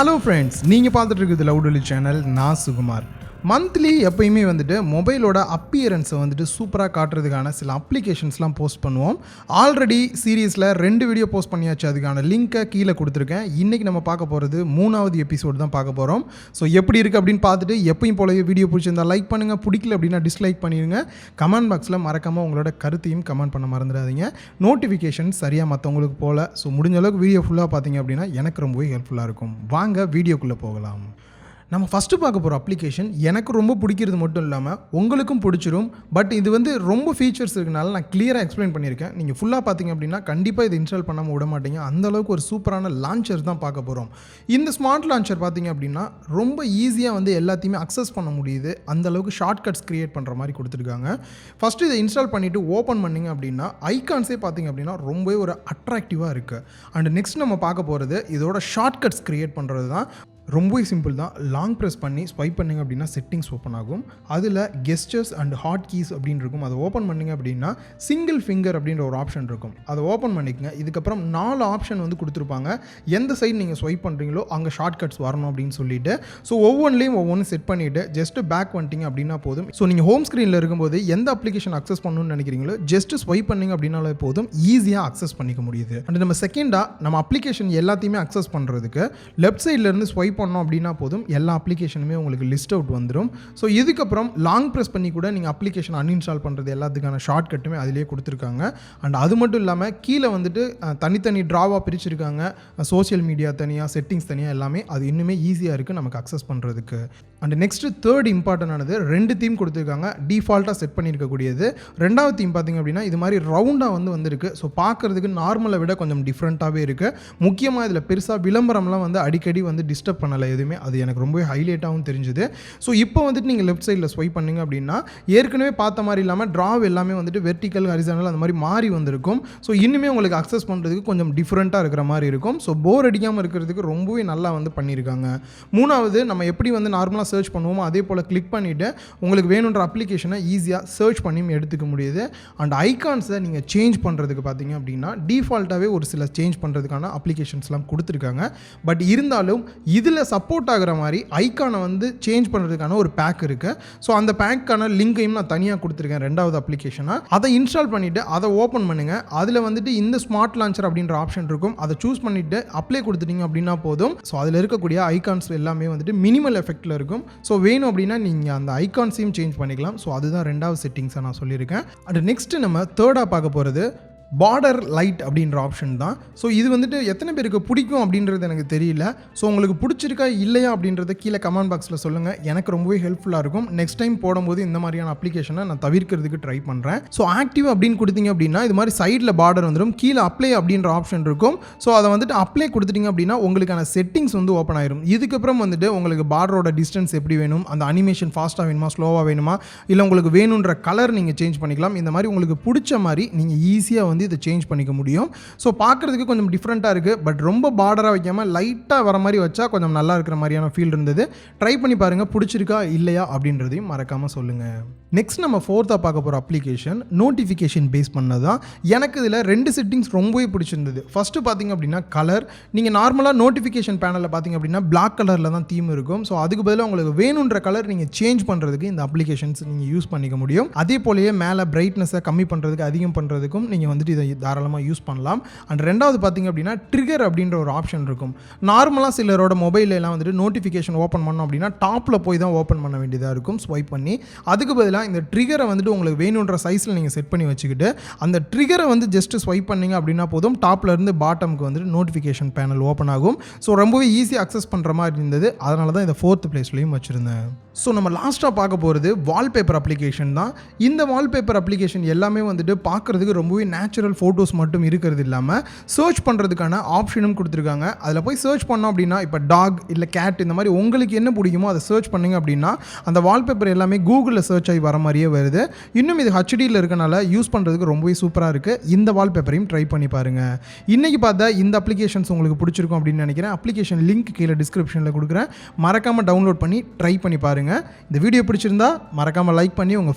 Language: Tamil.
ஹலோ ஃப்ரெண்ட்ஸ், நீங்கள் பார்த்துட்டு இருக்கிறது Oli சேனல். நான் சுகுமார். மந்த்லி எப்பயுமே வந்துட்டு மொபைலோட அப்பியரன்ஸை வந்துட்டு சூப்பராக காட்டுறதுக்கான சில அப்ளிகேஷன்ஸ்லாம் போஸ்ட் பண்ணுவோம். ஆல்ரெடி சீரீஸில் 2 வீடியோ போஸ்ட் பண்ணியாச்சு. அதுக்கான லிங்க்கை கீழே கொடுத்துருக்கேன். இன்றைக்கி நம்ம பார்க்க போகிறது 3வது எபிசோடு தான் பார்க்க போகிறோம். ஸோ எப்படி இருக்குது அப்படின்னு பார்த்துட்டு எப்பயும் போலவே வீடியோ பிடிச்சிருந்தா லைக் பண்ணுங்கள், பிடிக்கல அப்படின்னா டிஸ்லைக் பண்ணிடுங்க. கமெண்ட் பாக்ஸில் மறக்காமல் உங்களோட கருத்தையும் கமெண்ட் பண்ண மறந்துடாதீங்க. நோட்டிஃபிகேஷன் சரியாக மற்றவங்களுக்கு போகல. ஸோ முடிஞ்ச அளவுக்கு வீடியோ ஃபுல்லாக பார்த்தீங்க அப்படின்னா எனக்கு ரொம்பவே ஹெல்ப்ஃபுல்லாக இருக்கும். வாங்க வீடியோக்குள்ளே போகலாம். நம்ம ஃபஸ்ட்டு பார்க்க போகிற அப்ளிகேஷன் எனக்கு ரொம்ப பிடிக்கிறது மட்டும் இல்லாமல் உங்களுக்கும் பிடிச்சிரும். பட் இது வந்து ரொம்ப ஃபீச்சர்ஸ் இருக்கனால நான் கிளியராக எக்ஸ்பிளைன் பண்ணியிருக்கேன். நீங்கள் ஃபுல்லாக பார்த்தீங்க அப்படின்னா கண்டிப்பாக இது இன்ஸ்டால் பண்ணாமல் விட மாட்டீங்க. அந்தளவுக்கு ஒரு சூப்பரான லான்ச்சர் தான் பார்க்க போகிறோம். இந்த ஸ்மார்ட் லான்ச்சர் பார்த்தீங்க அப்படின்னா ரொம்ப ஈஸியாக வந்து எல்லாத்தையுமே அக்சஸ் பண்ண முடியுது. அந்தளவுக்கு ஷார்ட்கட்ஸ் க்ரியேட் பண்ணுற மாதிரி கொடுத்துருக்காங்க. ஃபஸ்ட்டு இதை இன்ஸ்டால் பண்ணிவிட்டு ஓப்பன் பண்ணிங்க அப்படின்னா ஐகான்ஸே பார்த்தீங்க அப்படின்னா ரொம்பவே ஒரு அட்ராக்டிவாக இருக்குது. அண்ட் நெக்ஸ்ட் நம்ம பார்க்க போகிறது இதோட ஷார்ட்கட்ஸ் க்ரியேட் பண்ணுறது தான். ரொம்பவே சிம்பிள் தான். லாங் ப்ரெஸ் பண்ணி ஸ்வைப் பண்ணிங்க அப்படின்னா செட்டிங்ஸ் ஓப்பன் ஆகும். அதில் கெஸ்டர்ஸ் அண்ட் ஹாட் கீஸ் அப்படின்னு இருக்கும். அதை ஓப்பன் பண்ணிங்க அப்படின்னா சிங்கிள் ஃபிங்கர் அப்படின்ற ஒரு ஆப்ஷன் இருக்கும். அதை ஓப்பன் பண்ணிக்கங்க. இதுக்கப்புறம் 4 ஆப்ஷன் வந்து கொடுத்துருப்பாங்க. எந்த சைடு நீங்கள் ஸ்வைப் பண்ணுறீங்களோ அங்கே ஷார்ட்கட்ஸ் வரணும் அப்படின்னு சொல்லிட்டு. ஸோ ஒவ்வொன்றிலையும் ஒவ்வொன்று செட் பண்ணிவிட்டு ஜஸ்ட் பேக் வந்துட்டிங்க அப்படின்னா போதும். ஸோ நீங்கள் ஹோம் ஸ்க்ரீனில் இருக்கும்போது எந்த அப்ளிகேஷன் அக்சஸ் பண்ணணும்னு நினைக்கிறீங்களோ ஜஸ்ட் ஸ்வைப் பண்ணிங்க அப்படின்னாலே போதும், ஈஸியாக அக்சஸ் பண்ணிக்க முடியுது. அண்ட் நம்ம செகண்டாக நம்ம அப்ளிகேஷன் எல்லாத்தையுமே அக்சஸ் பண்ணுறதுக்கு லெஃப்ட் சைட்லேருந்து ஸ்வைப் பண்ணோம் அப்படின்னா போதும், எல்லா அப்ளிகேஷனுமே உங்களுக்கு லிஸ்ட் அவுட் வந்துடும். ஸோ இதுக்கப்புறம் லாங் ப்ரெஸ் பண்ணி கூட நீங்கள் அப்ளிகேஷன் அன்இன்ஸ்டால் பண்ணுறது எல்லாத்துக்கான ஷார்ட்கட்டுமே அதிலேயே கொடுத்துருக்காங்க. அண்ட் அது மட்டும் இல்லாமல் கீழே வந்துட்டு தனித்தனி ட்ராவாக பிரிச்சுருக்காங்க. சோஷியல் மீடியா தனியாக, செட்டிங்ஸ் தனியாக, எல்லாமே அது இன்னுமே ஈஸியாக இருக்குது நமக்கு அக்சஸ் பண்ணுறதுக்கு. அண்ட் நெக்ஸ்ட்டு தேர்ட் இம்பார்ட்டன்டானது 2 தீம் கொடுத்துருக்காங்க. டிஃபால்ட்டாக செட் பண்ணியிருக்கக்கூடியது. 2வது தீம் பார்த்திங்க அப்படின்னா இது மாதிரி ரவுண்டாக வந்துருக்கு. ஸோ பார்க்குறதுக்கு நார்மலை விட கொஞ்சம் டிஃப்ரெண்ட்டாகவே இருக்குது. முக்கியமாக இதில் பெருசாக விளம்பரம்லாம் வந்து அடிக்கடி வந்து டிஸ்டர்ப் பண்ணலை எதுவுமே. அது எனக்கு ரொம்பவே ஹைலைட்டாகவும் தெரிஞ்சுது. ஸோ இப்போ வந்துட்டு நீங்கள் லெஃப்ட் சைடில் ஸ்வைப் பண்ணிங்க அப்படின்னா ஏற்கனவே பார்த்த மாதிரி இல்லாமல் ட்ராவ் எல்லாமே வந்துட்டு வெர்டிக்கல், ஹரிசானல் அந்த மாதிரி மாறி வந்திருக்கும். ஸோ இன்னுமே உங்களுக்கு அக்சஸ் பண்ணுறதுக்கு கொஞ்சம் டிஃப்ரெண்ட்டாக இருக்கிற மாதிரி இருக்கும். ஸோ போர் அடிக்காமல் இருக்கிறதுக்கு ரொம்பவே நல்லா வந்து பண்ணியிருக்காங்க. 3வது நம்ம எப்படி வந்து நார்மலாக சர்ச் பண்ணுவோமோ அதே போல் கிளிக் பண்ணிவிட்டு உங்களுக்கு வேணுன்ற அப்ளிகேஷனை ஈஸியாக சர்ச் பண்ணி எடுத்துக்க முடியுது. அண்ட் ஐகான்ஸை நீங்கள் சேஞ்ச் பண்ணுறதுக்கு பார்த்தீங்க அப்படின்னா டிஃபால்ட்டாகவே ஒரு சில சேஞ்ச் பண்ணுறதுக்கான அப்ளிகேஷன்ஸ்லாம் கொடுத்துருக்காங்க. பட் இருந்தாலும் இதில் சப்போர்ட் ஆகிற மாதிரி ஐகானை வந்து சேஞ்ச் பண்ணுறதுக்கான ஒரு பேக் இருக்குது. ஸோ அந்த பேக்கான லிங்கையும் நான் தனியாக கொடுத்துருக்கேன் 2வது அப்ளிகேஷனாக. அதை இன்ஸ்டால் பண்ணிவிட்டு அதை ஓப்பன் பண்ணுங்கள். அதில் வந்துட்டு இந்த ஸ்மார்ட் லான்ச்சர் அப்படின்ற ஆப்ஷன் இருக்கும். அதை சூஸ் பண்ணிவிட்டு அப்ளை கொடுத்துட்டீங்க அப்படின்னா போதும். ஸோ அதில் இருக்கக்கூடிய ஐகான்ஸ் எல்லாமே வந்துட்டு மினிமல் எஃபெக்டில் இருக்கும். ஸோ வேணும் அப்படின்னா நீங்கள் அந்த ஐகான்ஸையும் சேஞ்ச் பண்ணிக்கலாம். ஸோ அதுதான் 2வது செட்டிங்ஸாக நான் சொல்லியிருக்கேன். அண்ட் நெக்ஸ்ட்டு நம்ம தேர்டாக பார்க்க போகிறது பார்டர் லைட் அப்படின்ற ஆப்ஷன் தான். ஸோ இது வந்துட்டு எத்தனை பேருக்கு பிடிக்கும் அப்படின்றது எனக்கு தெரியல. ஸோ உங்களுக்கு பிடிச்சிருக்கா இல்லையா அப்படின்றத கீழே கமெண்ட் பாக்ஸில் சொல்லுங்கள். எனக்கு ரொம்பவே ஹெல்ப்ஃபுல்லாக இருக்கும். நெக்ஸ்ட் டைம் போடும்போது இந்த மாதிரியான அப்ளிகேஷனை நான் தவிர்க்கிறதுக்கு ட்ரை பண்ணுறேன். ஸோ ஆக்டிவ் அப்படின்னு கொடுத்தீங்க அப்படின்னா இது மாதிரி சைடில் பார்டர் வந்துடும். கீழே அப்ளை அப்படின்ற ஆப்ஷன் இருக்கும். ஸோ அதை வந்துட்டு அப்ளை கொடுத்துட்டீங்க அப்படின்னா உங்களுக்கான செட்டிங்ஸ் வந்து ஓப்பன் ஆயிரும். இதுக்கப்புறம் வந்துட்டு உங்களுக்கு பார்டரோட டிஸ்டன்ஸ் எப்படி வேணும், அந்த அனிமேஷன் ஃபாஸ்ட்டாக வேணுமா, ஸ்லோவாக வேணுமா, இல்லை உங்களுக்கு வேணுன்ற கலர் நீங்கள் சேஞ்ச் பண்ணிக்கலாம். இந்த மாதிரி உங்களுக்கு பிடிச்ச மாதிரி நீங்கள் ஈஸியாக வந்து இதை சேஞ்ச் பண்ணிக்க முடியும். ஸோ பார்க்குறதுக்கு கொஞ்சம் டிஃப்ரெண்ட்டாக இருக்குது. பட் ரொம்ப பார்டராக வைக்காமல் லைட்டாக வர மாதிரி வச்சா கொஞ்சம் நல்லா இருக்கிற மாதிரியான ஃபீல் இருந்தது. ட்ரை பண்ணி பாருங்கள், பிடிச்சிருக்கா இல்லையா அப்படின்றதையும் மறக்காமல் சொல்லுங்கள். நெக்ஸ்ட் நம்ம 4th பார்க்க போகிற அப்ளிகேஷன் நோட்டிஃபிகேஷன் பேஸ் பண்ணது தான். எனக்கு இதில் 2 செட்டிங்ஸ் ரொம்பவே பிடிச்சிருந்தது. ஃபஸ்ட்டு பார்த்திங்க அப்படின்னா கலர். நீங்கள் நார்மலாக நோட்டிஃபிகேஷன் பேனலில் பார்த்திங்க அப்படின்னா பிளாக் கலரில் தான் தீம் இருக்கும். ஸோ அதுக்கு பதிலாக உங்களுக்கு வேணுன்ற கலர் நீங்கள் சேஞ்ச் பண்ணுறதுக்கு இந்த அப்ளிகேஷன்ஸ் நீங்கள் யூஸ் பண்ணிக்க முடியும். அதே போலயே மேலே பிரைட்னஸை கம்மி பண்ணுறதுக்கு, அதிகம் பண்ணுறதுக்கும் நீங்கள் வந்துட்டு இதை தாராளமாக யூஸ் பண்ணலாம். அண்ட் 2வது பார்த்திங்க அப்படின்னா ட்ரிகர் அப்படின்ற ஒரு ஆப்ஷன் இருக்கும். நார்மலாக சிலரோட மொபைலெலாம் வந்துட்டு நோட்டிஃபிகேஷன் ஓப்பன் பண்ணோம் அப்படின்னா டாப்பில் போய் தான் ஓப்பன் பண்ண வேண்டியதாக இருக்கும் ஸ்வைப் பண்ணி. அதுக்கு பதிலாக இந்த ட்ரிகரை வந்துட்டு உங்களுக்கு வேணுன்ற சைஸில் நீங்கள் செட் பண்ணி வச்சுக்கிட்டு அந்த ட்ரிகரை வந்து ஜஸ்ட் ஸ்வைப் பண்ணிங்க அப்படின்னா போதும், டாப்பில் இருந்து பாட்டமுக்கு வந்துட்டு நோட்டிஃபிகேஷன் பேனல் ஓப்பன் ஆகும். ஸோ ரொம்பவே ஈஸியாக அக்சஸ் பண்ணுற மாதிரி இருந்தது. அதனால தான் இந்த 4th பிளேஸ்லையும் வச்சுருந்தேன். ஸோ நம்ம லாஸ்ட்டாக பார்க்க போகிறது வால்பேப்பர் அப்ளிகேஷன் தான். இந்த வால்பேப்பர் அப்ளிகேஷன் எல்லாமே வந்துட்டு பார்க்குறதுக்கு ரொம்பவே நேச்சுரல் ஃபோட்டோஸ் மட்டும் இருக்கிறது இல்லாமல் சர்ச் பண்ணுறதுக்கான ஆப்ஷனும் கொடுத்துருக்காங்க. அதில் போய் சர்ச் பண்ணோம் அப்படின்னா இப்போ டாக் இல்லை கேட் இந்த மாதிரி உங்களுக்கு என்ன பிடிக்குமோ அதை சர்ச் பண்ணிங்க அப்படின்னா அந்த வால்பேப்பர் எல்லாமே கூகுளில் சர்ச் ஆகி வர மாதிரியே வருது. இன்னும் இது ஹெச்டியில் இருக்கனால யூஸ் பண்ணுறதுக்கு ரொம்பவே சூப்பராக இருக்குது. இந்த வால்பேப்பரையும் ட்ரை பண்ணி பாருங்கள். இன்றைக்கி பார்த்தா இந்த அப்ளிகேஷன்ஸ் உங்களுக்கு பிடிச்சிருக்கும் அப்படின்னு நினைக்கிறேன். அப்ளிகேஷன் லிங்க் கீழே டிஸ்கிரிப்ஷனில் கொடுக்குறேன். மறக்காமல் டவுன்லோட் பண்ணி ட்ரை பண்ணி பாருங்கள். இந்த வீடியோ பிடிச்சிருந்தா மறக்காமல் லைக் பண்ணி உங்கள்